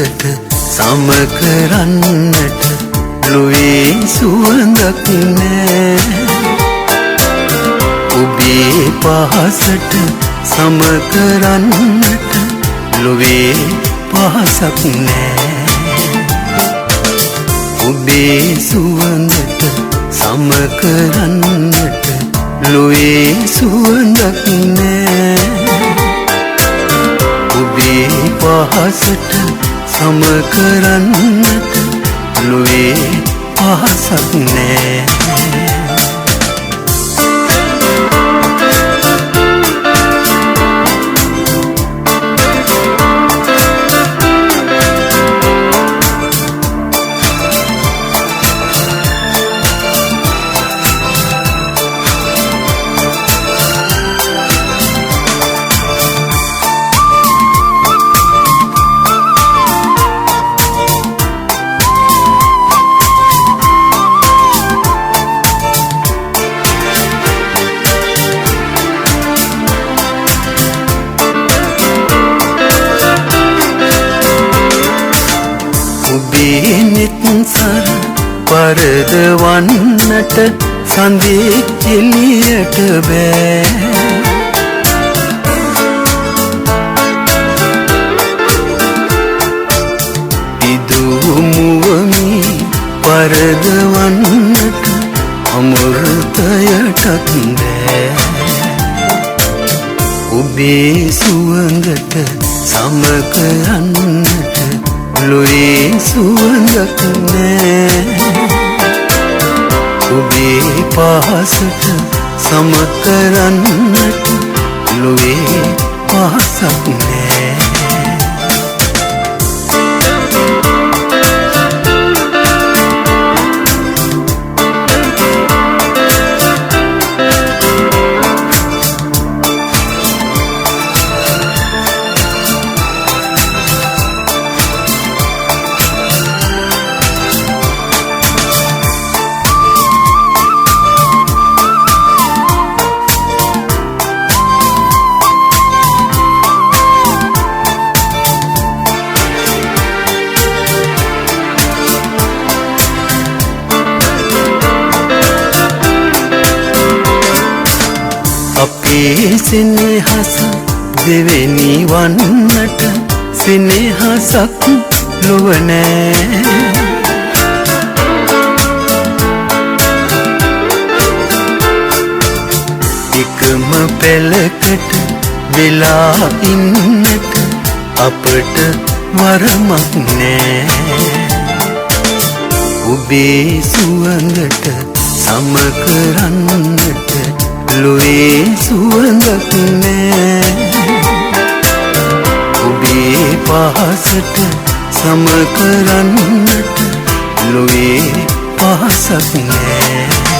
සුවඳට සම කරන්නට ලොවේ සුවඳක් නෑ ඔබේ පහසට සම කරන්නට ලොවේ පහසක් නෑ ඔබේ සුවඳට සම කරන්නට ලොවේ සුවඳක් නෑ ඔබේ පහසට සම කරන්නට ලොවේ පහසක් නෑ ඔබේ නෙත් සර පරදවන්නට සඳේ එළියට බෑ ඉදුමුවමි පරදවන්නට අමෘතයටත් බෑ ඔබේ සුවඳට සම කරන්නට ලොවේ සුවඳක් නෑ ඔබේ පහසට සම කරන්නට ලොවේ පහසක් නෑ අපේ සෙනෙහස දෙවෙනි වන්නට සෙනෙහසක් ලොව නෑ එකම පෙළකට වෙලා ඉන්නට අපට වරමක් නෑ ඔබේ සුවඳට සම කරන්නට ලොවේ සුවඳක් නෑ ඔබේ පහසට සම කරන්නට ලොවේ පහසක් නෑ